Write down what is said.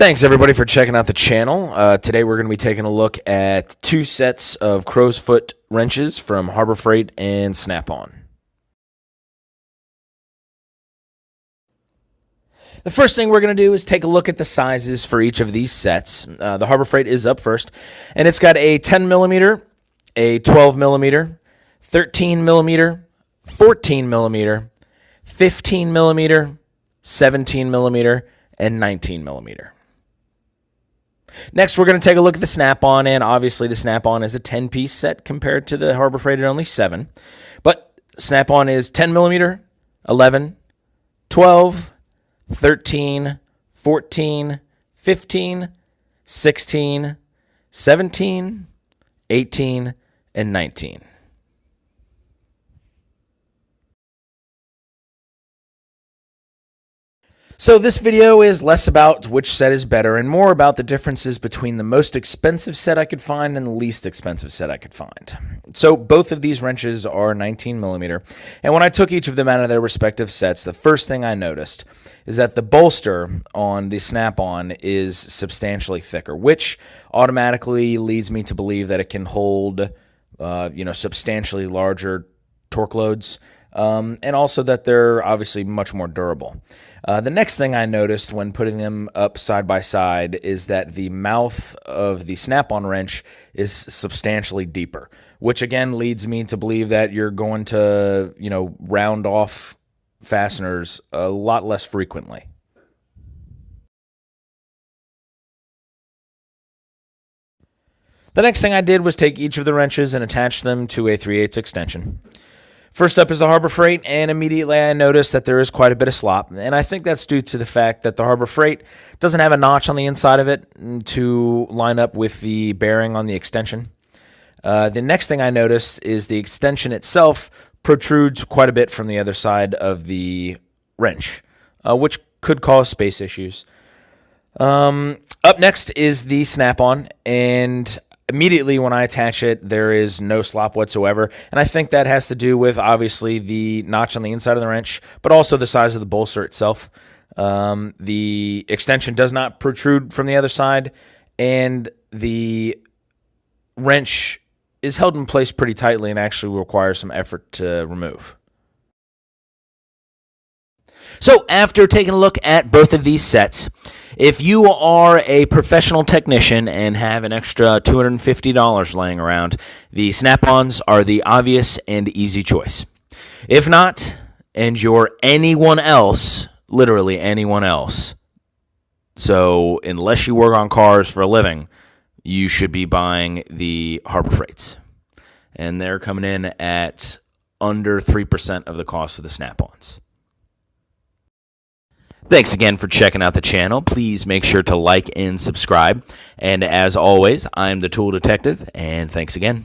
Thanks, everybody, for checking out the channel. Today we're going to be taking a look at two sets of crow's foot wrenches from Harbor Freight and Snap-on. The first thing we're going to do is take a look at the sizes for each of these sets. The Harbor Freight is up first, and it's got a 10 millimeter, a 12 millimeter, 13 millimeter, 14 millimeter, 15 millimeter, 17 millimeter, and 19 millimeter. Next, we're going to take a look at the Snap-on, and obviously the Snap-on is a 10-piece set compared to the Harbor Freight at only 7. But Snap-on is 10 millimeter, 11, 12, 13, 14, 15, 16, 17, 18, and 19. So this video is less about which set is better and more about the differences between the most expensive set I could find and the least expensive set I could find. So both of these wrenches are 19 millimeter, and when I took each of them out of their respective sets, the first thing I noticed is that the bolster on the Snap-on is substantially thicker, which automatically leads me to believe that it can hold substantially larger torque loads, and also that they're obviously much more durable. The next thing I noticed when putting them up side by side is that the mouth of the Snap-on wrench is substantially deeper, which again leads me to believe that you're going to, round off fasteners a lot less frequently. The next thing I did was take each of the wrenches and attach them to a 3/8 extension. First up is the Harbor Freight, and immediately I noticed that there is quite a bit of slop, and I think that's due to the fact that the Harbor Freight doesn't have a notch on the inside of it to line up with the bearing on the extension. The next thing I noticed is the extension itself protrudes quite a bit from the other side of the wrench, which could cause space issues. Up next is the Snap-on, and immediately when I attach it, there is no slop whatsoever, and I think that has to do with, obviously, the notch on the inside of the wrench, but also the size of the bolster itself. The extension does not protrude from the other side, and the wrench is held in place pretty tightly and actually requires some effort to remove. So after taking a look at both of these sets, if you are a professional technician and have an extra $250 laying around, the Snap-ons are the obvious and easy choice. If not, and you're anyone else, literally anyone else, so unless you work on cars for a living, you should be buying the Harbor Freights. And they're coming in at under 3% of the cost of the Snap-ons. Thanks again for checking out the channel. Please make sure to like and subscribe. And as always, I'm the Tool Detective, and thanks again.